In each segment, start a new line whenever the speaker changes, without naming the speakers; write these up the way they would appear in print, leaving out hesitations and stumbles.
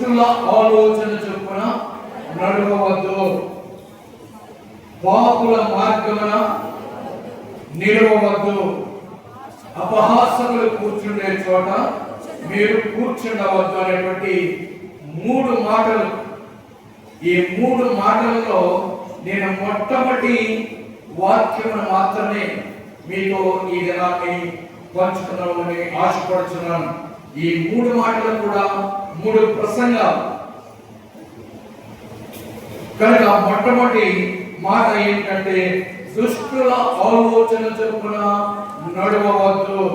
దుష్టుల ఆలోచన చొప్పున నడవవద్దు, పాపుల మార్గమున నిలవవద్దు, అపహాసకులు కూర్చుండే చోట మీరు కూర్చుండవద్దు అనేటువంటి 3 మాటలు. ఈ 3 మాటలలో నేను మొట్టమొదటి వాక్యమును మాత్రమే మీతో ఈ దినాన్ని పంచుకున్నామని ఆశపడుతున్నాను. ఈ 3 మాటలు కూడా 3 ప్రసంగాలు కనుక మొట్టమొదటి మాట ఏంటంటే దుష్టుల ఆలోచన చొప్పున నడవవద్దు.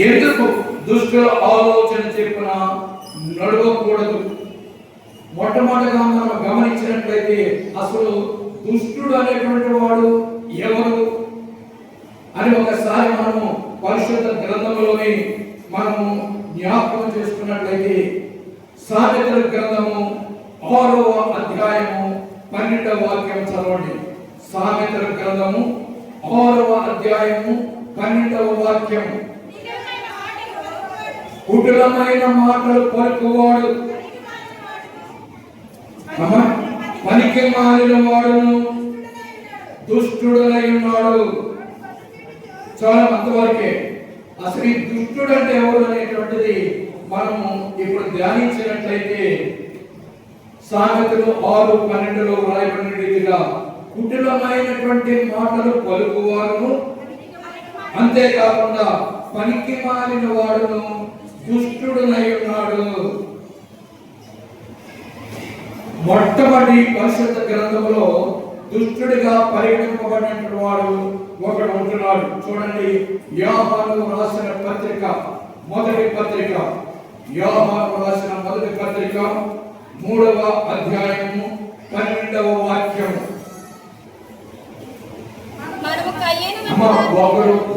ఎందుకు దుష్టుల ఆలోచన చొప్పున నడవకూడదు? మొట్టమొదటిగా మనం గమనించినట్లయితే అసలు దుష్టుడు అనేటువంటి వాడు ఎవరు అని ఒకసారి మనము పరిశుద్ధ గ్రంథంలోని మనము జ్ఞాపకం చేసుకున్నట్లయితే సామెతల గ్రంథము 6వ అధ్యాయము 12వ వాక్యం చదవండి. సామెతల గ్రంథము 6వ అధ్యాయము 12వ వాక్యం. కుటిలమైన మాటలు పలుకువాడు పనికి మాలిన వాడును దుష్టుడై ఉన్నాడు. చాలా అంతవరకే. అసలు ఈ దుష్టుడు అంటే ఎవరు అనేటువంటిది మనము ఇప్పుడు ధ్యానించినట్లయితే సామెతలు 6:12లో వ్రాయబడిన రీతిగా కుటిలమైనటువంటి మాటలు పలుకువారు, అంతేకాకుండా పనికి మాలిన వాడును దుష్టుడై ఉన్నాడు. మొట్టమొదటి పరిశుద్ధ గ్రంథంలో దుష్టుడిగా పరిగణింపబడినటువంటి వాడు ఒకడు ఉంటున్నాడు. చూడండి, యోహాను రాసిన పత్రిక మొదటి పత్రిక, యోహాను రాసిన మొదటి పత్రిక 3వ అధ్యాయము 12వ వాక్యము.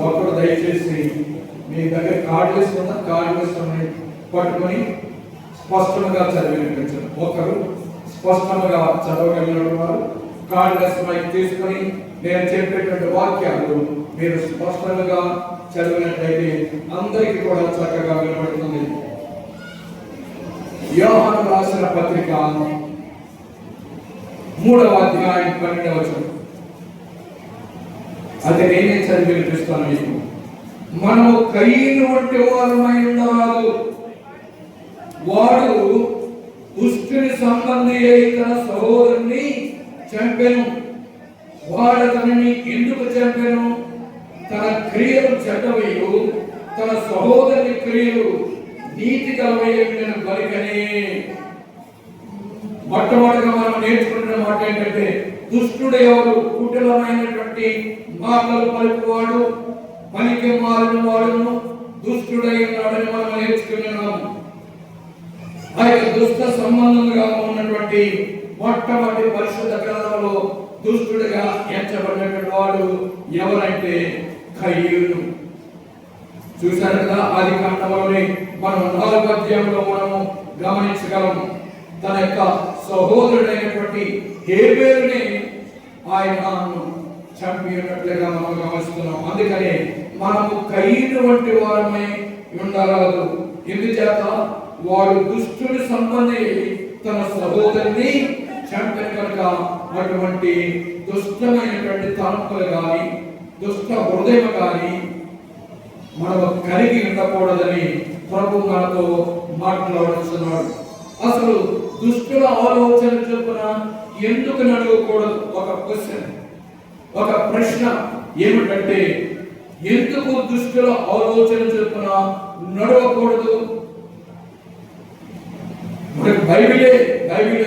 ఒకరు దయచేసి మీ దగ్గర కార్డు పట్టుకొని స్పష్టంగా చదివినిపించండి. ఒకరు స్పష్టంగా చదవగలిగిన వారు కార్డు తీసుకొని నేను చెప్పేటువంటి వాక్యాలు మీరు స్పష్టంగా చదివినట్లయితే అందరికీ కూడా చక్కగా వినబడుతుంది. యోహాను రాసిన పత్రిక 3వ అధ్యాయం 12వ వచనం. అది నేనే చదివి వినిపిస్తాను మీకు. మనము కయీను వంటి వారమై ఉండరాదు. వాడు దుష్టుని సంబంధి అయి తన సహోదరుని చంపెను. వాడు తనని ఎందుకు చంపెను? తన క్రియలు చెడ్డవయు తన సహోదరుని క్రియలు నీతి కలవయ్యను బలికనే. మొట్టమొదటిగా మనం నేర్చుకున్న మాట ఏంటంటే దుష్టుడు ఎవరు? కుటిలమైనటువంటి మాటలు పలుకువాడు, పనికి మాలిన వాడును దుష్టుడై ఉన్నాడని మనం నేర్చుకున్నాము. ఆ యొక్క దుష్ట సంబంధంగా ఉన్నటువంటి మొట్టమొదటి పరిశుద్ధ గ్రంథంలో దుష్టుడిగా ఎంచబడినటువంటి వాడు ఎవరంటే కయీను. చూశారు కదా, ఆది కాండంలోనే మనం 4వ అధ్యాయంలో మనము గమనించగలము. తన యొక్క సహోదరుడైనటువంటి హేబేలుని ఆయన చంపి ఉన్నట్లుగా మనం గమనిస్తున్నాం. అందుకనే మనము కయీను వంటి వారమై ఉండరాదు. ఎందుచేత వాడు దుష్టుని సంబంధి తన సహోదరుని చంపిన కనుక అటువంటి దుష్టమైనటువంటి తలంపులు కానీ దుష్ట హృదయం కానీ మనం కలిగి ఉండకూడదని ప్రభు మనతో మాట్లాడుతున్నాడు. అసలు దుష్టుల ఆలోచన చొప్పున ఎందుకు నడవకూడదు? ఒక ప్రశ్న ఏమిటంటే ఎందుకు దుష్టుల ఆలోచన చొప్పున నడవకూడదు? బైబిలే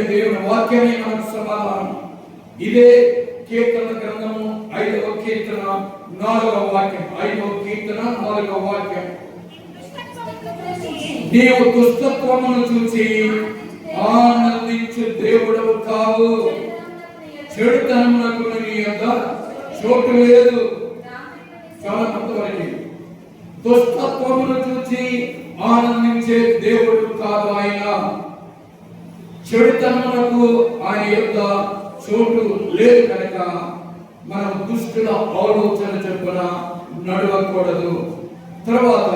దేవుని వాక్యమే మనకు సమాధానం. ఇదే కీర్తన గ్రంథము 5వ కీర్తన 4వ వాక్యం. 5వ కీర్తన 4వ వాక్యం. నీవు దుష్టత్వమును చూచి ఆనందించు దేవుడవు కావు, చెడుతనమునకు నీ యొద్ద చోటు లేదు. చాలా కొంతవరకు దుష్టత్వమును చూచి ఆనందించే దేవుడు కాదు ఆయన. చెడుతనమునకు ఆయన యొక్క చోటు లేదు కనుక మనం దుష్టుల ఆలోచన చొప్పున నడవకూడదు. తర్వాత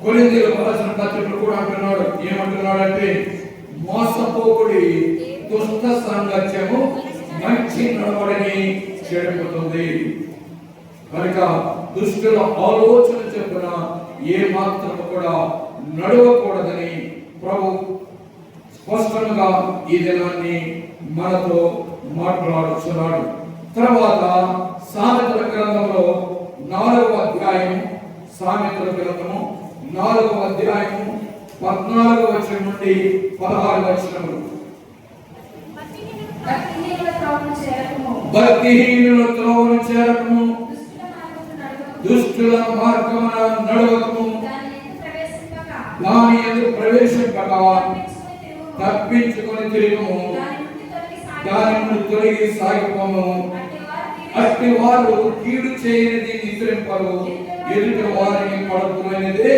కొరింథీయులకు రాసిన పత్రికలు కూడా అంటున్నాడు. ఏమంటున్నాడంటే మోసపోకుడి, దుష్ట సాంగత్యము మంచి నడవడిని చెడుపుతుంది. కనుక దుష్టుల ఆలోచన చొప్పున ఏ మాత్రం కూడా నడవకూడదని ప్రభు స్పష్టంగా ఈ దినాన్ని మనతో మాట్లాడుతున్నాడు. తర్వాత సామెతల గ్రంథంలో 4వ అధ్యాయం, సామెతల గ్రంథము 4వ అధ్యాయము 14వ వచనం నుండి 16వ వచనములు. భక్తిహీనుల త్రోవను చేరకము, దుష్టుల మార్గమున నడవకము, దాని యందు ప్రవేశింపక తప్పించుకొని తిరుగుము, దాని నుండి తొలగి సాగిపోము. అట్టి వారు కీడు చేయనిది నిద్రింపరు, ఎదుటి వారిని పడుతున్నదే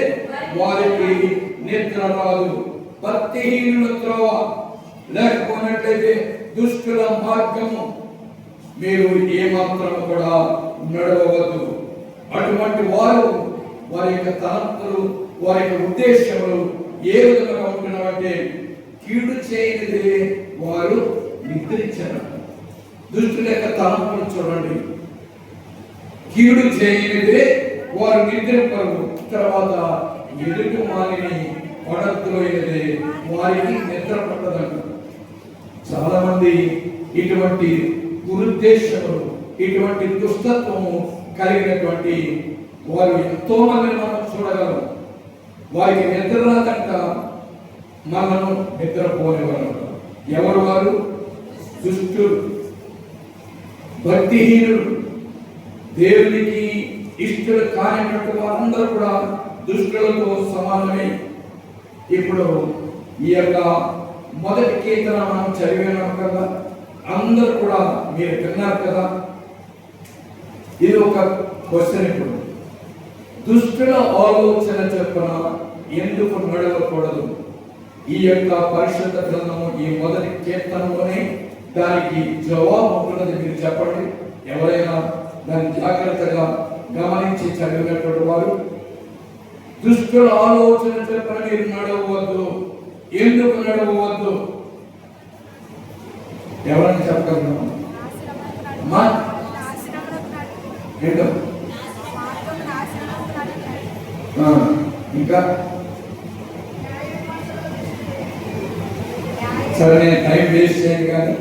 వారికి నిద్ర రాదు. భక్తిహీనుల త్రోవ లేకపోయినట్లయితే దుష్టుల మార్గము మీరు ఏమాత్రం కూడా నడవవద్దు. అటువంటి వారు వారి యొక్క తలంపులు, వారి యొక్క ఉద్దేశములు ఏ విధంగా ఉంటున్నారంటే కీడు చేయనిదే వారు నిద్రించరు. దుష్టుల యొక్క తలంపులు చూడండి, కీడు చేయనిదే వారు నిద్రింపరు, తర్వాత ఎదుటి వారిని పడద్రోయినదే వారికి నిద్ర పట్టదంట. చాలా మంది ఇటువంటి దురుద్దేశములు, ఇటువంటి దుష్టత్వము కలిగినటువంటి వారు ఎంతో మందిని మనం చూడగలం. వారికి నిద్ర రాదంట, మనను నిద్రపోనివారు. ఎవరు వారు? దుష్టులు, భక్తిహీనులు, దేవునికి ఇష్టలు కానినట్టు వారందరూ కూడా దుష్టులతో సమానమే. ఇప్పుడు ఈ యొక్క మొదటి కీర్తన మనం చదివినాం కదా, అందరూ కూడా మీరు విన్నారు కదా. ఇది ఒక క్వశ్చన్. ఇప్పుడు దుష్టుల ఆలోచన చొప్పున ఎందుకు నడవకూడదు? ఈ యొక్క పరిశుద్ధ గ్రంథము ఈ మొదటి కీర్తనలోనే దానికి జవాబు ఉంటున్నది. మీరు చెప్పండి, ఎవరైనా దాన్ని జాగ్రత్తగా గమనించి చదివినటువంటి వారు. దుష్టుల ఆలోచన చొప్పున మీరు నడవవద్దు. ఎందుకు నడవవద్దు? ఎవరైనా చెప్పగలరు? ఇంకా సరే, నేను టైం వేస్ట్ చేయను కానీ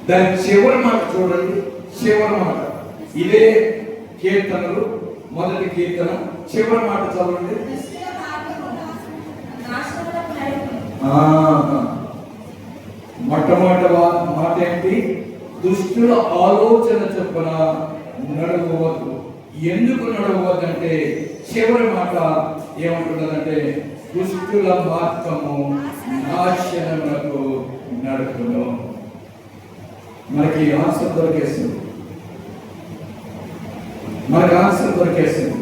దాని చివరి మాట చూడండి. చివరి మాట ఇదే కీర్తనలు మొదటి కీర్తన చివరి మాట చదవండి. మొట్టమొదటి మాట ఏంటి? దుష్టుల ఆలోచన చొప్పున నడవవద్దు. ఎందుకు నడవవద్దు అంటే చివరి మాట ఏమంటున్నదంటే దుష్టుల మార్గము నాశనమునకు నడుపును. మనకి ఆన్సర్ దొరికేసింది, మనకి ఆన్సర్ దొరికేసింది.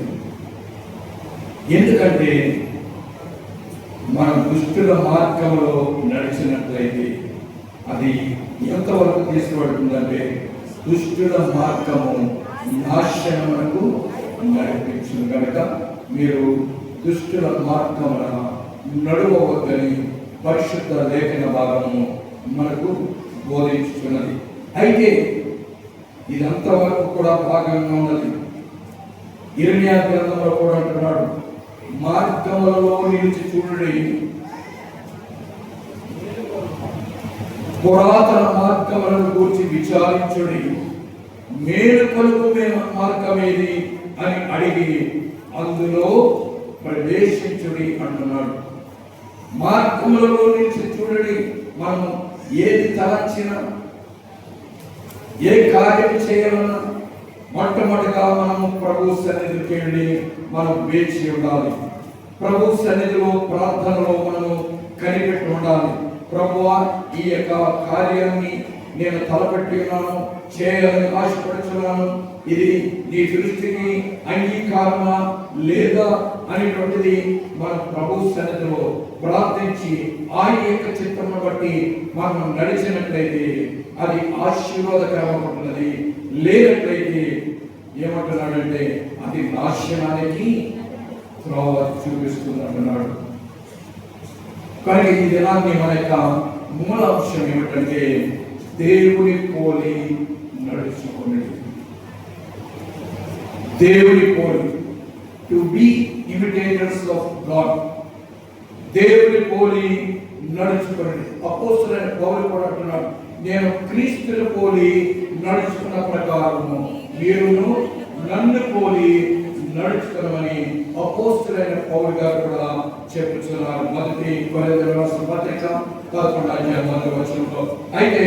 ఎందుకంటే మనం దుష్టుల మార్గంలో నడిచినట్లయితే అది ఎంతవరకు తీసుకువడుతుందంటే దుష్టుల మార్గము నాశనమునకు నడిపించును. కనుక మీరు దుష్టుల మార్గమున నడువవద్దని పరిశుద్ధ లేఖన భాగము మనకు బోధించుతున్నది. అయితే ఇదంతవరకు కూడా భాగంగా ఉన్నది. ఇర్మియా గ్రంథంలో కూడా అంటున్నాడు, మార్గములలో నిలిచి చూడండి, పురాతన మార్గములను గురించి విచారించుడి, మేలు కొలుపు మార్గమేది అని అడిగి అందులో ప్రవేశించుడి అంటున్నాడు. మార్గములలో నిలిచి చూడండి. మనం ఏది తలంచినా, ఏ కార్యం చేయాలన్నా మొట్టమొదటిగా మనము ప్రభు సన్నిధికి వెళ్ళి మనం వేచి ఉండాలి. ప్రభు సన్నిధిలో ప్రార్థనలో మనము కనిపెట్టి ఉండాలి. ప్రభువా, ఈ యొక్క కార్యాన్ని నేను తలపెట్టి ఉన్నాను, చేయాలని ఆశపడుతున్నాను, ఇది నీ దృష్టికి అంగీకారమా లేదా అనేటువంటిది మనం ప్రభు సన్నిధిలో ప్రార్థించి ఆయన యొక్క చిత్తమును బట్టి మనం నడిచినట్లయితే అది ఆశీర్వాదకరమవుతున్నది. లేనట్లయితే ఏమంటున్నాడంటే అది నాశనానికి త్రోవ చూపిస్తుంది అంటున్నాడు. కానీ ఈ దినాన్ని మన యొక్క మూల అంశం ఏమిటంటే దేవుని పోలి నడుచుకుని. దేవుని పోలి, to be imitators of God. దేవుని పోలి నడుచుకుని. అపోస్తలుడైన పౌలు కూడా అంటున్నాడు, నేను క్రీస్తుని పోలి నడుచుకున్న ప్రకారము మీరును నన్ను పోలి నడుచుకునమని అపోస్తలుడైన పౌలు గారు కూడా చెప్పుచున్నారు. మొదటి కొరింథీయులకు రాసిన పత్రిక 11వ వచనంలో. అయితే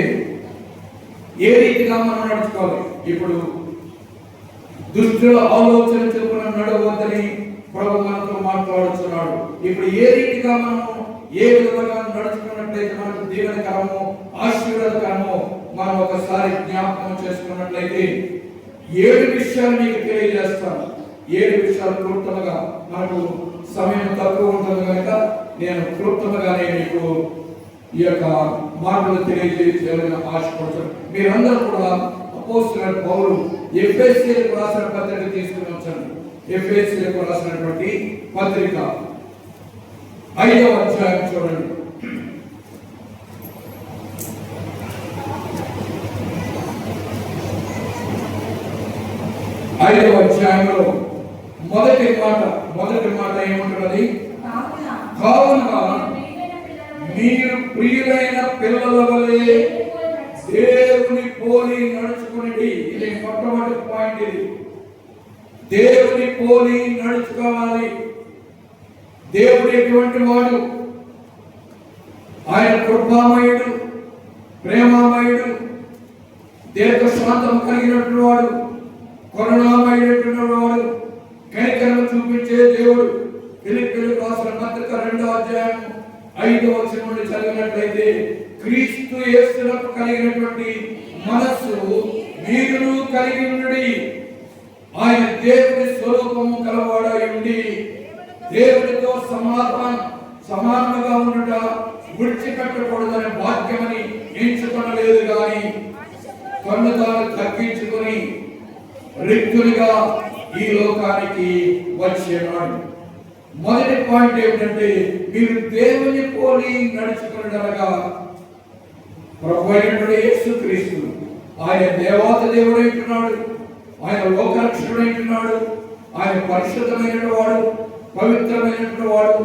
ఏ రీతిగా మనం నడుచుకోవాలి? ఇప్పుడు దుష్టుల ఆలోచన చొప్పున నడవద్దని ప్రభు మనతో మాట్లాడుతున్నాడు. ఇప్పుడు ఏ రీతిగా మనం ఏ విధంగా నడుచుకున్నట్లయితే మనకు దీవెనకరమో ఆశీర్వాదకరమో మనం ఒకసారి జ్ఞాపకం చేసుకున్నట్లయితే 7 విషయాలు మీకు తెలియజేస్తాను. 7 విషయాలు క్లుప్తంగా, మనకు సమయం తక్కువ ఉంటుంది కనుక నేను క్లుప్తంగానే మీకు ఈ యొక్క మాటలు తెలియజేయాలని ఆశపడుతున్నాను. మీరందరూ కూడా అపోస్తలుడైన పౌలు ఎఫెసీయులకు రాసిన పత్రిక తీసుకుని వచ్చండి. ఎఫెసీయులకు రాసినటువంటి పత్రిక 5వ అధ్యాయం చూడండి. 5వ అధ్యాయంలో మొదటి మాట ఏమంటున్నది? కావున మీరు ప్రియులైన పిల్లల వలె దేవుని పోలి నడుచుకునేది. ఇది మొట్టమొదటి పాయింట్. ఇది దేవుని పోలి నడుచుకోవాలి. దేవుడు ఎటువంటి వాడు? ఆయన కృపామయుడు, ప్రేమామయుడు, దీర్ఘశాంతం కలిగినటువంటి వాడు, కరుణామయుడైనటువంటి వాడు, కనికరం చూపించే దేవుడు. ఫిలిప్పీయులకు రాసిన పత్రిక 2వ అధ్యాయం 5వ వచనం నుండి చదివినట్లయితే, క్రీస్తు యేసునకు కలిగినటువంటి మనస్సు మీరును కలిగి ఉండి, ఆయన దేవుని స్వరూపము కలవాడై ఉండి దేవునితో సమానంగా ఉండుట విడిచిపెట్టకూడదనే భాగ్యమని ఎంచుకొనలేదు గాని తన్ను తాను తగ్గించుకొని రిక్తునిగా ఈ లోకానికి వచ్చేవాడు. మొదటి పాయింట్ ఏమిటంటే, మీరు దేవుని పోలి నడుచుకునగా ప్రభువైనటువంటి యేసుక్రీస్తు ఆయన దేవత దేవుడైతున్నాడు, ఆయన లోకరక్షకుడైతున్నాడు, ఆయన పరిశుద్ధమైనటువంటి వాడు, పవిత్రమైనటువంటి వాడు.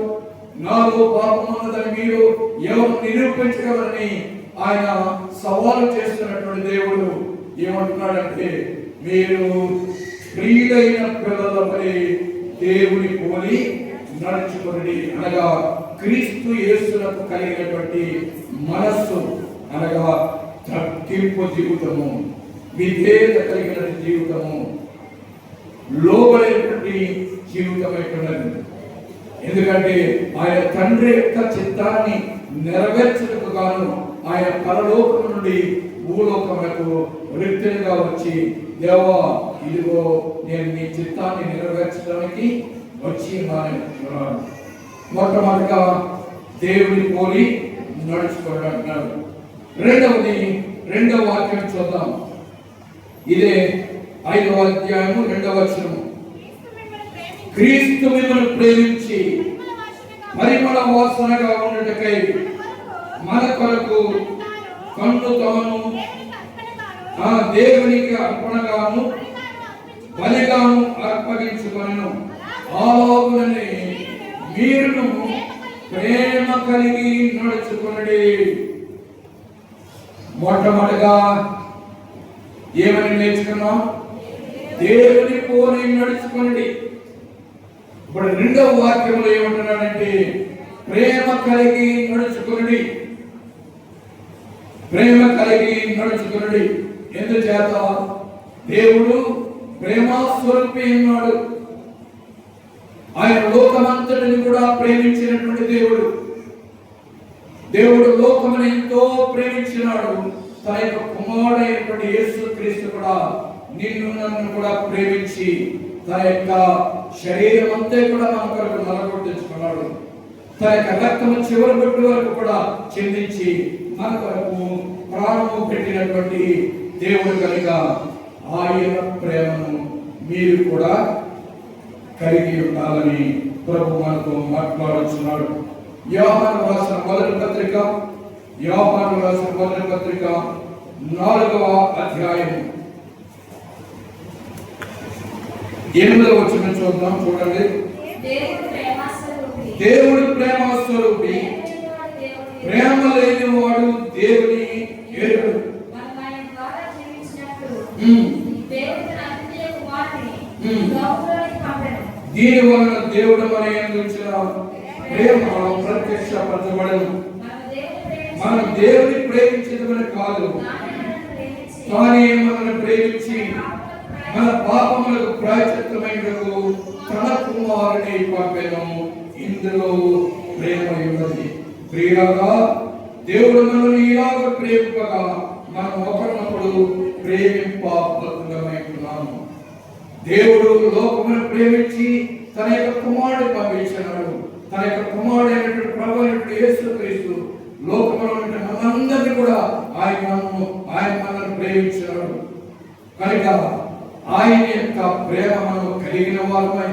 నాలో పాపం ఉన్నదని మీరు ఎవరు నిరూపించగలరని ఆయన సవాలు చేస్తున్నటువంటి దేవుడు ఏమంటున్నాడంటే, మీరు ప్రియులైన పిల్లల వలె దేవుని పోలి నడుచుకుని. అనగా క్రీస్తు యేసునకు కలిగినటువంటి మనస్సు, అనగా తగ్గింపు జీవితము, విధేయత కలిగిన జీవితము, లోబడేటువంటి జీవితమైనది. ఎందుకంటే ఆయన తండ్రి యొక్క చిత్తాన్ని నెరవేర్చుటకు గాను ఆయన పరలోకం నుండి భూలోకములకు రిక్తునిగా వచ్చి, దేవా ఇదిగో నేను నీ చిత్తాన్ని నెరవేర్చడానికి వచ్చి ఉన్నాను. మొట్టమొదటిగా దేవుని పోలి నడుచుకోవడం అంటున్నారు. రెండవ వాక్యం చూద్దాం. ఇదే 5వ అధ్యాయము 2వ వచనం. క్రీస్తు మిమ్మల్ని ప్రేమించి పరిమళ వాసనగా ఉండుటకై మన కొరకు కన్ను తమను దేవునికి అర్పణగాను బలిగాను అర్పగించుకొనెను. అలాగుననే మీరును ప్రేమ కలిగి నడుచుకొనుడి. మొట్టమొదటిగా ఏమని నేర్చుకున్నాం? దేవుని పోలి నడుచుకొనుడి. ఇప్పుడు 2వ వాక్యంలో ఏమంటున్నాడంటే, ప్రేమ కలిగి నడుచుకొనుడి. ప్రేమ కలిగి నడుచుకొనుడి. ఎందుచేత? దేవుడు ప్రేమ స్వరూపి ఉన్నాడు. ఆయన లోకమంతటిని కూడా ప్రేమించినటువంటి దేవుడు. దేవుడు లోకమును ఎంతో ప్రేమించినాడు. తన యొక్క కుమారుడైనటువంటి యేసుక్రీస్తు కూడా నిన్ను నన్ను కూడా ప్రేమించి తన యొక్క శరీరం అంతా కూడా మన కొరకు నలగొట్టించుకున్నాడు. తన యొక్క రక్తము చివరి బొట్టు వరకు కూడా చెందించి మన కొరకు ప్రాణము పెట్టినటువంటి దేవుడు కనుక ఆయన ప్రేమను మీరు కూడా కలిగి ఉండాలని ప్రభు మనతో మాట్లాడుచున్నాడు. యోహాను రాసిన మొదటి పత్రిక 4వ అధ్యాయం 8వ వచనం చూద్దాం. చూడండి. దేవుడు ప్రేమ స్వరూపి, ప్రేమ లేని వాడు దేవుని ఎరుగడు. దీని వలన దేవుడు మన యందు ఉంచిన ప్రేమ ప్రత్యక్షపరచబడను. మనం దేవుని ప్రేమించడమని కాదు, కానీ మనల్ని ప్రేమించి మన పాపములకు ప్రాయశ్చిత్తమైనకు తన కుమారుని పంపెను. ఇందులో ప్రేమ ఉన్నది. ప్రియులారా, దేవుడు మనల్ని ఇలాగ ప్రేమింపగా మనం ఒకరినొకడు ప్రేమింపబద్ధులమైనాము. దేవుడు లోకమును ప్రేమించి తన యొక్క కుమారుడు పంపించినాడు. తన యొక్క కుమారుడైనటువంటి ప్రభువైనటువంటి యేసుక్రీస్తు లోకములో ఉన్న మనందరినీ కూడా ఆయన మనల్ని ప్రేమించినాడు. కనుక ఆయన యొక్క ప్రేమ మనం కలిగిన వారమై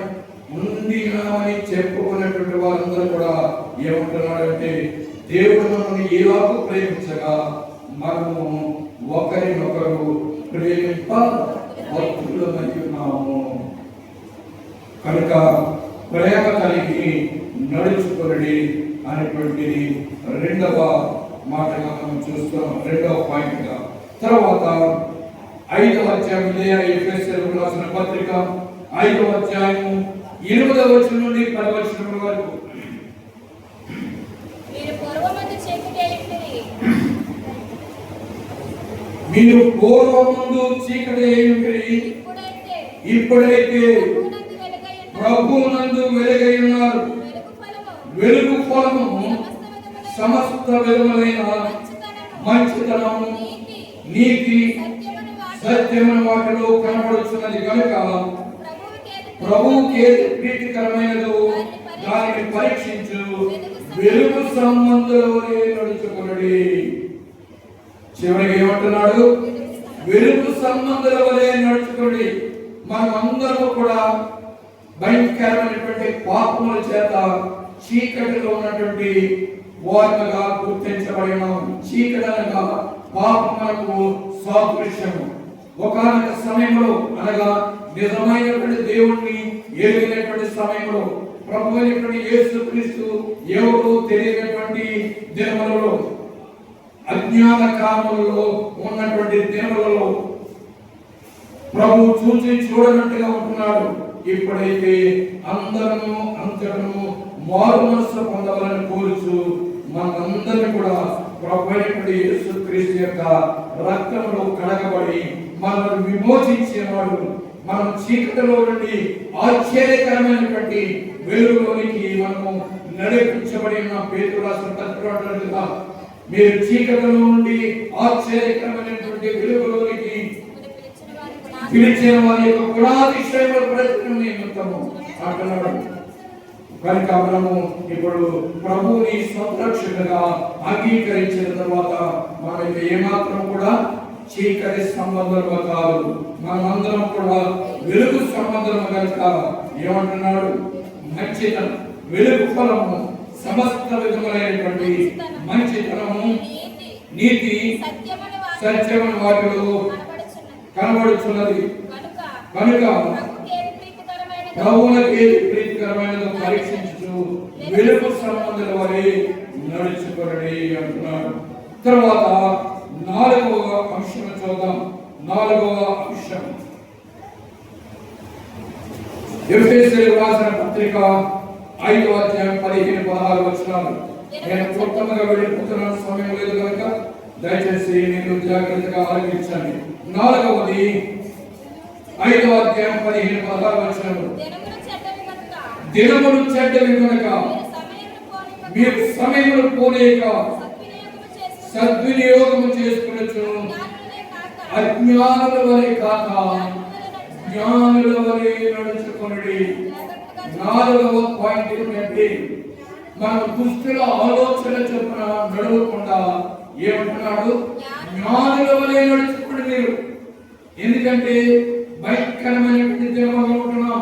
ఉండినామని చెప్పుకున్నటువంటి వారందరూ కూడా ఏమంటున్నాడంటే, దేవుడు మనల్ని ఈలాగూ ప్రేమించగా మనము ఒకరినొకరు ప్రేమింపబద్ధులమై ఉన్నాము. కనుక ప్రేమ కలిగి నడుచుకొనడి అనేటువంటిది రెండవ మాటగా మనం చూస్తున్నాం, రెండవ పాయింట్ గా. తర్వాత 5వ అధ్యాయం ఎఫెసీయులకు రాసిన పత్రిక 5వ అధ్యాయం 8వ వచనం నుండి 10వ వచనం వరకు. మీరు పూర్వమందు చీకటి అయ్యుంటిరి, ఇప్పుడైతే ప్రభువునందు వెలుగై ఉన్నారు. వెలుగు ఫలము సమస్త విధములైన మంచితనము, నీతి, సత్యమైన వాటిలో కనబడుతున్నది. కనుక ప్రభువుకి ఏది ప్రీతికరమైనదో దానిని పరీక్షించు, వెలుగు సంబంధులవలే నడుచుకొనుడి. చివరికి ఏమంటున్నాడు? వెలుగు సంబంధుల వలె నడుచుకోండి. మనం అందరూ కూడా భయంకరమైనటువంటి పాపముల చేత చీకటిలో ఉన్నటువంటి వారుగా గుర్తించబడినాం. చీకటి అనగా పాపములకు సాదృశ్యము. ఒకనొక సమయంలో, అనగా నిజమైనటువంటి దేవుణ్ణి ఎరిగినటువంటి సమయంలో, ప్రభు అయినటువంటి యేసుక్రీస్తు ఎవరో తెలియనటువంటి దినములలో, అజ్ఞాన కాలంలో ఉన్నటువంటి దినములలో ప్రభు చూసి చూడనట్టుగా ఉంటున్నాడు. ఇప్పుడైతే అందరము అంతటను మారు మనసు పొందవాలని కోరుచు మనందరినీ కూడా ప్రభు అయినటువంటి యేసుక్రీస్తు యొక్క రక్తంలో కడగబడి మనల్ని విమోచించేవాడు, మనం చీకటిలో నుండి ఆశ్చర్యకరమైనటువంటి వెలుగులోనికి మనము నడిపించబడిన పేతురు రాసిన పత్రికలో, మీరు చీకటిలో నుండి ఆశ్చర్యకరమైనటువంటి వెలుగులోనికి పిలిచిన వారి యొక్క గుణాతిశయముల ప్రయత్నం నిమిత్తము అంటున్నాడు. కనుక మనము ఇప్పుడు ప్రభువుని సంరక్షకుడిగా అంగీకరించిన తర్వాత మనకి ఏమాత్రం కూడా చీకటి సంబంధంగా కాదు, మనమందరం కూడా వెలుగు సంబంధం కనుక ఏమంటున్నాడు? మంచితనం, వెలుగు ఫలము సమస్త విధములైనటువంటి మంచితనము, నీతి, సత్యమైన వాటిలో కనబడుచున్నది. కనుక ప్రభువునకు ఏది ప్రీతికరమైనదో పరీక్షించు, వెలుగు సంబంధుల వలె నడుచుకొనుడి అంటున్నాడు. తర్వాత 4వ అంశం చూద్దాం. 4వ అంశం ఎఫెసీయులకు రాసిన పత్రిక 5వ అధ్యాయం 15-16 వచనాలు. నేను క్లుప్తంగా వెళ్ళిపోతున్న సమయం లేదు కనుక దయచేసి మీరు జాగ్రత్తగా ఆలోచించండి. 4వది 5వ అధ్యాయం 15-16 వచనాలు. దినములు చెడ్డవి కనుక మీరు సమయమును పోనీయక సద్వినియోగము చేసుకొనొచ్చు, అజ్ఞానుల వలె కాక జ్ఞానుల వలె నడుచుకొనుడి. 4వ పాయింట్ ఏంటంటే, మనం దుష్టుల ఆలోచన చొప్పున నడవకుండా ఏమంటున్నాడు? జ్ఞానుల వలె నడుచుకోండి మీరు. ఎందుకంటే భయంకరమైనటువంటి దినములో ఉంటున్నాం,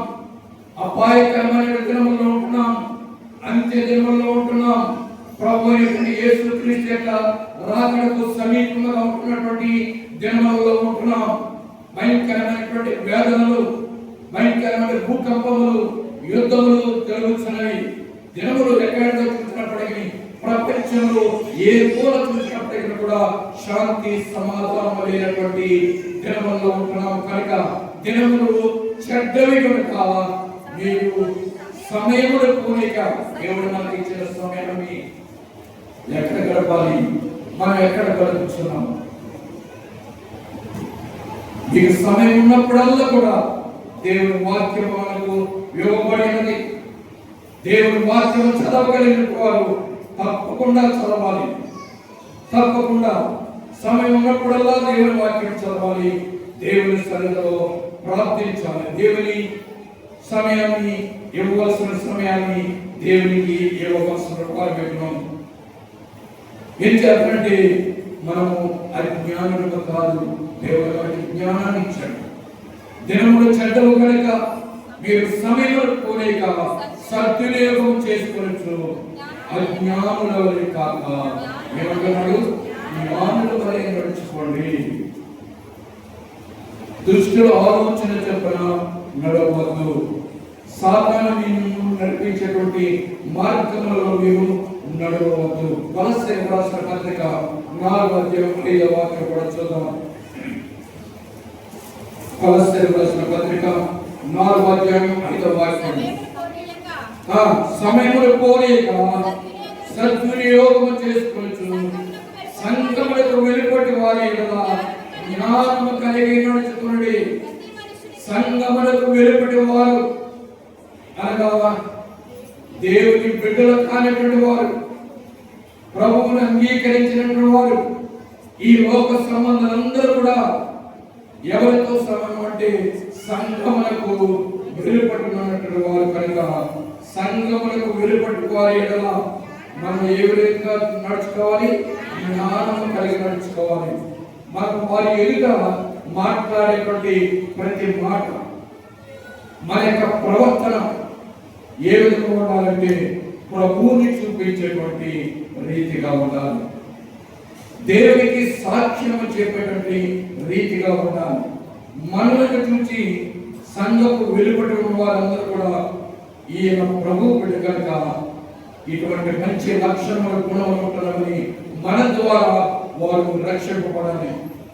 అపాయకరమైన దినములో ఉంటున్నాం. అంత్య దినములలో ఉంటున్నాం. ప్రభు అయినటువంటి యేసుక్రీస్తు యొక్క రాకడకు సమీపంగా ఉంటున్నటువంటి దినములలో ఉంటున్నాం. భయంకరమైనటువంటి వేదనలు, భయంకరమైన భూకంపములు, యుద్ధములు జరుగుతున్నవి. దినములు ఎక్కడెక్కడ చూసినప్పటికీ, ప్రపంచంలో ఏ మూల చూసినప్పటికీ కూడా శాంతి సమాధానం లేనటువంటి దినములలో ఉంటున్నాం. కనుక దినములు చెడ్డవి కనుక మీరు సమయములు పోలేక దేవుడు మనకి ఇచ్చిన సమయాన్ని ఎక్కడ గడపాలి, మనం ఎక్కడ గడుపుతున్నాం? మీకు సమయం ఉన్నప్పుడల్లా కూడా దేవుని వాక్యం మనకు ఇవ్వబడినది. దేవుని వాక్యం చదవగలిగిన వారు తప్పకుండా చదవాలి. తప్పకుండా సమయం ఉన్నప్పుడల్లా దేవుని వాక్యం చదవాలి. దేవుని సన్నిధిలో ప్రార్థించాలి. దేవుని సమయాన్ని ఇవ్వవలసిన సమయాన్ని దేవునికి ఇవ్వవలసిన రిక్వైర్మెంట్. ఏం చేద్దంటే మనము అజ్ఞానులుగా కాదు, దేవుడు మనకి జ్ఞానాన్ని ఇచ్చాడు. దినములు చెడ్డలు కనుక మీరు సమయంలో పోలేక సద్వినియోగం చేసుకోవచ్చు. అజ్ఞానుల వలె కాక ఏమంటున్నాడు? జ్ఞానుల వలె నడుచుకోండి. దుష్టుల ఆలోచన చెప్పన నడవద్దు. సాతాను నిన్ను నడిపించేటువంటి మార్గంలో మీరు నడవద్దు. కొలస్సీయులకు రాసిన పత్రిక 4:5 వాక్యం కూడా చూద్దాం. కొలస్సీయులకు రాసిన పత్రిక 4:5 వాక్యం. సమయములు పోలేక సద్వినియోగం చేసుకోవచ్చు. సంఘములకు వెలుపటి వారి జ్ఞానము కలిగి నడుచుకుని, సంఘములకు వెలుపటి వారు అనగా దేవుని బిడ్డలు కానిటువంటి వారు, ప్రభువును అంగీకరించినటువంటి వారు, ఈ లోక సంబంధాలందరూ కూడా ఎవరితో సమానం అంటే సంఘములకు వెలుపట్టున్నటువంటి వారు. కనుక సంఘములకు వెలుపట్టి వారి ఎడల మనం ఏ విధంగా నడుచుకోవాలి? జ్ఞానం కలిగి నడుచుకోవాలి. మనం వారి ఎదుట మాట్లాడేటువంటి ప్రతి మాట, మన యొక్క ప్రవర్తన ఏ విధంగా ఉండాలంటే ప్రభువుని చూపించేటువంటి రీతిగా ఉండాలి. దేవునికి సాక్ష్యం చెప్పేటువంటి రీతిగా ఉండాలి. మనలను చూసి సంఘపు వెలుపటి ఉన్న వారందరూ కూడా ఈయన ప్రభు బిడ్డ కనుక ఇటువంటి మంచి లక్షణములు గుణములు ఉంటున్నామని మన ద్వారా వారు రక్షింపబడాలి.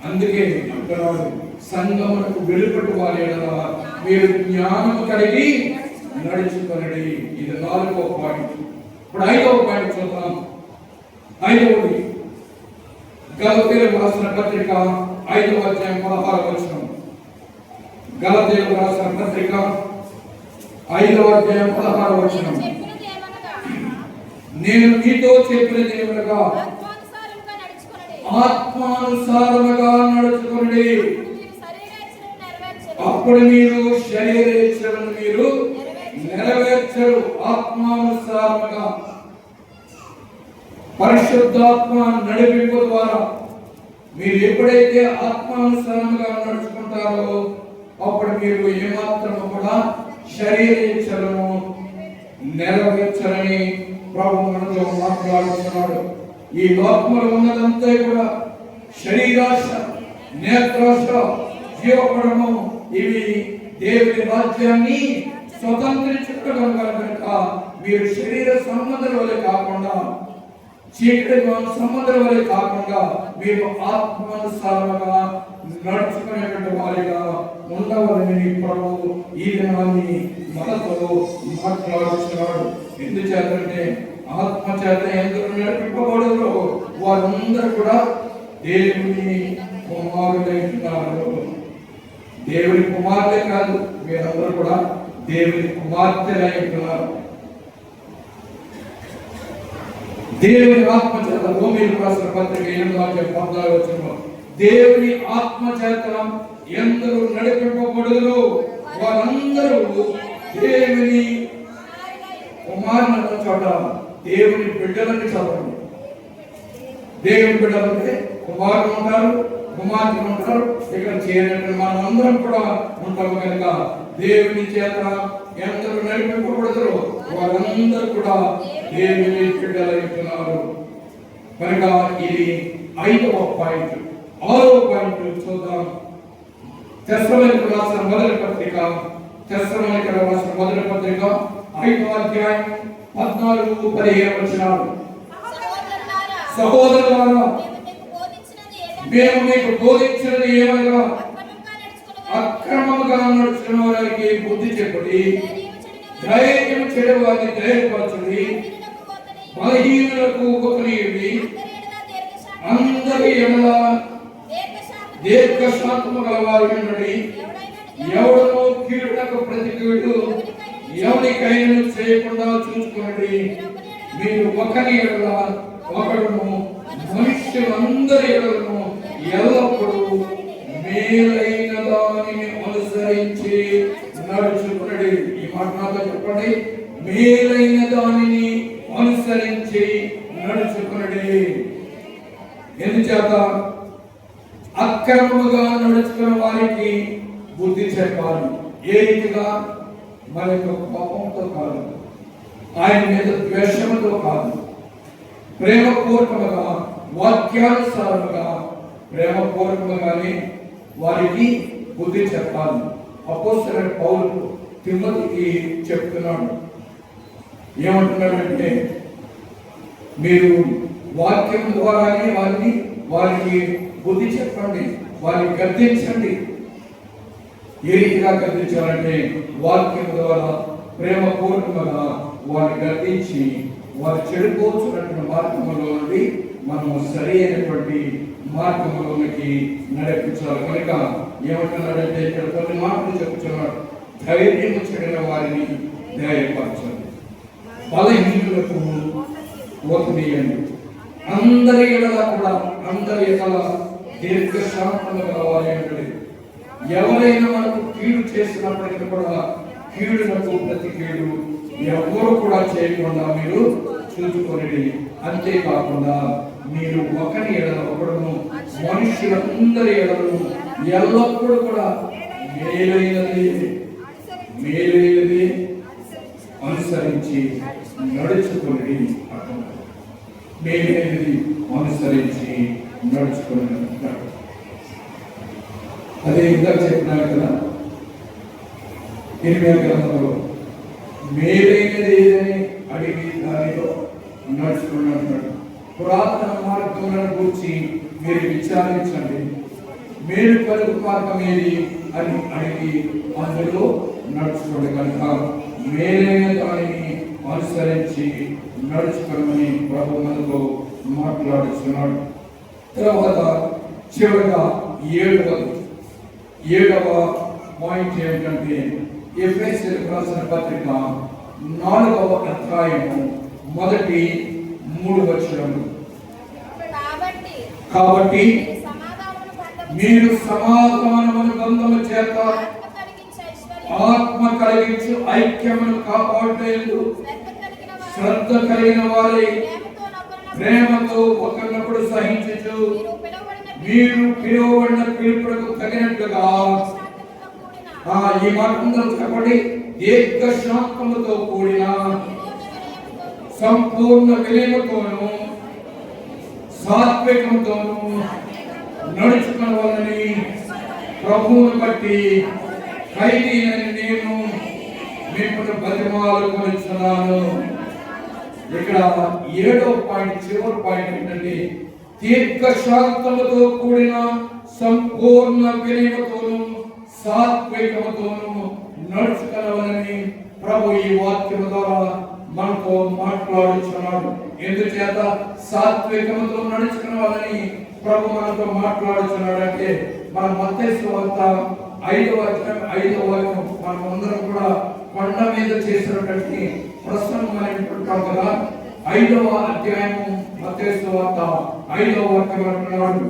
అందుకే అంటున్నాడు, సంఘమునకు వెలుపటి వారి ఎడల మీరు జ్ఞానము కలిగి నడుచుకొనండి. ఇది 4వ పాయింట్. ఇప్పుడు 5వ పాయింట్ చూద్దాం. 5వది గలతీయులకు రాసిన పత్రిక 5:16. గలతీయులకు రాసిన పత్రిక 5:16. నేను మీతో చెప్పినది ఏమనగా ఆత్మానుసారముగా నడుచుకోండి, అప్పుడు మీరు శరీరేచ్ఛలను మీరు నెరవేర్చరు. ఆత్మానుసారముగా పరిశుద్ధాత్మ నడిపింపు ద్వారా మీరు ఎప్పుడైతే ఆత్మానుసారంగా నడుచుకుంటారో అప్పుడు మీరు ఏమాత్రము కూడా శరీరేచ్ఛలను నెరవేర్చరని ప్రభు మనతో మాట్లాడుతున్నాడు. ఈ లోకంలో ఉన్నదంతా కూడా శరీరాశ, నేత్రాశ, జీవపడము, ఇవి దేవుని రాజ్యాన్ని స్వతంత్రించుకోవడం కనుక మీరు శరీర సంబంధాల వల్ల కాకుండా, చీకటి సంబంధాల వల్ల కాకుండా మీరు ఆత్మానుసారంగా నడుచుకునేటువంటి వారిగా ఉండవాలని ప్రభు ఈ దినాన్ని మనతో మాట్లాడుతున్నాడు. ఎందుచేతంటే ఆత్మచేత ఎందరూ నడిపింపబడరు వారందరూ కూడా దేవుని కుమారులైతున్నారు. దేవుని కుమార్తె కాదు, మీరందరూ కూడా దేవుని కుమార్తెలైతున్నారు. దేవుని ఆత్మచేత రోమీయులకు రాసిన పత్రిక 8:14 దేవుని ఆత్మచేత ఎందరూ నడిపింపబడుదురో వారందరూ దేవుని కుమారుల చోట దేవుని బిడ్డలని చదవండి. దేవుని బిడ్డలంటే కుమారులు ఉంటారు, కుమార్తెలు ఉంటారు. ఇక్కడ చేయనట్టు మనం అందరం కూడా ఉంటాము. కనుక దేవుని చేత ఎందరూ నడిపింపబడుదురో వారందరూ కూడా దేవుని బిడ్డలైతున్నారు. కనుక ఇది 5వ పాయింట్. 6వ పాయింట్ చూద్దాం. తెస్సలోనికీయులకు రాసిన మొదటి పత్రిక 5వ అధ్యాయం 14-15 వచనాలు. సహోదరులారా, మేము మీకు బోధించినది ఏమనగా అక్రమముగా నడుచుకున్న వారికి బుద్ధి చెప్పండి, ధైర్యం చెడు వారిని ధైర్యపరచండి, బలహీనులకు ఉపకరియండి, అందరి ఎడల దీర్ఘశాంతము గలవారు ఉండండి. ఎవడనో కీడునకు ప్రతి కీడు ఎవరికైనా చేయకుండా చూసుకోండి. మీరు ఒకరి ఎడల ఒకడును మనుష్యులందరి ఎడలను ఎల్లప్పుడూ మేలైన దానిని అనుసరించి నడుచుకునడి. ఈ మాట నాతో చెప్పండి. మేలైన దానిని అనుసరించి నడుచుకునడి. ఎందుచేత అక్రమముగా నడుచుకున్న వారికి బుద్ధి చెప్పాలి. ఏ రీతిగా? మన యొక్క కోపంతో కాదు, ఆయన మీద ద్వేషంతో కాదు, ప్రేమపూర్వకముగా వాక్యానుసారముగా ప్రేమపూర్వకముగానే వారికి బుద్ధి చెప్పాలి. అపోస్తలుడైన పౌలు తిమోతికి చెప్తున్నాడు. ఏమంటున్నాడంటే, మీరు వాక్యం ద్వారానే వారికి బుద్ధి చెప్పండి, వారిని గద్దించండి. ఏ రీతిగా గద్దించాలంటే వాక్యం ద్వారా ప్రేమపూర్వకంగా వారిని గద్దించి వారు చెడిపోతున్నటువంటి మార్గంలో నుండి మనము సరి అయినటువంటి మార్గంలోనికి నడిపించాలి. కనుక ఏమంటున్నాడంటే, ఇక్కడ కొన్ని మాటలు చెప్తున్నాడు. ధైర్యం చెడిన వారిని ధైర్యపరచండి, బలహీనులకు ఓతనీయండి, అందరి ఎడల కూడా అందరి ఎడల దీర్ఘశాంతము గలవారు ఉండండి. ఎవరైనా మనకు కీడు చేసినప్పటికీ కూడా కీడునకు ప్రతి కీడు ఎవరు కూడా చేయకుండా మీరు చూసుకొని, అంతేకాకుండా మీరు ఒకరి ఎడల ఒకడును మనుషులందరి ఎడలను ఎల్లప్పుడూ కూడా మేలైనది అనుసరించి నడుచుకొని, మేలైనది అనుసరించి నడుచుకొని. అదే ఇందాక చెప్పినాను కదా, 8వ గ్రంథంలో మేలైనది ఏదని అడిగి దానిలో నడుచుకున్నాడు. పురాతన మార్గములను గురించి మీరు విచారించండి, మేలు కలుగు మార్గం ఏది అని అడిగి అందులో నడుచుకోండి. కనుక మేలైన దానిని అనుసరించి నడుచుకోమని ప్రభు మనతో మాట్లాడుతున్నాడు. తర్వాత చివరిగా 7వ పాయింట్ ఏమిటంటే, ఎఫెసీయులకు రాసిన పత్రిక 4వ అధ్యాయము మొదటి 3 వచనములు. కాబట్టి మీరు సమాధానమును బంధము చేత ఆత్మ కలిగించు ఐక్యమును కాపాడుటకు శ్రద్ధ కలిగిన వారై ప్రేమతో ఒకరినొకడు సహించుచు మీరు పిలువబడిన పిలుపులకు తగినట్లుగా ఈ మార్గంలో చెప్పండి, దీర్ఘశాంతముతో కూడిన సంపూర్ణ వినయముతోను సాత్వికముతోను నడుచుకునవలెనని ప్రభువును బట్టి ఖైదీనని నేను మిమ్మల్ని బతిమాలుకొనుచున్నాను. ఇక్కడ 7వ పాయింట్, చివరి పాయింట్ ఏంటంటే, దీర్ఘశాంతముతో కూడిన సంపూర్ణ వినయముతోను సాత్వికముతోను నడుచుకునవలెనని ప్రభు ఈ వాక్యము ద్వారా మనతో మాట్లాడుచున్నాడు. ఎందుచేత సాత్వికముతో నడుచుకునవలని ప్రభు మనతో మాట్లాడుచున్నాడు అంటే, మన మత్తయి సువార్త 5వ అధ్యాయం 5వ వాక్యం మనం అందరం కూడా కొండ మీద చేసినటువంటి ప్రసంగం అనుకుంటాం కదా. 5వ అధ్యాయం మత్తయి సువార్త 5వ వాక్యం అంటున్నాడు,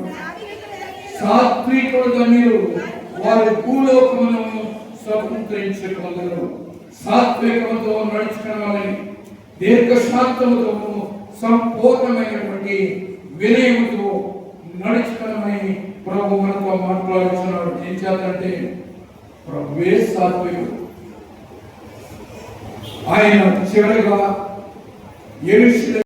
సాత్వికులు ధన్యులు, వారు భూలోకమును స్వతంత్రించుకొందురు. సాత్వికముతో నడుచుకునవలని, దీర్ఘశాంతముతో సంపూర్ణమైనటువంటి వినయముతో నడుచుకునమని ప్రభు మనతో మాట్లాడుతున్నాడు. ఏం చేద్దంటే, ప్రభువే సాత్వికుడు. ఆయన చివరిగా యెరూషలేము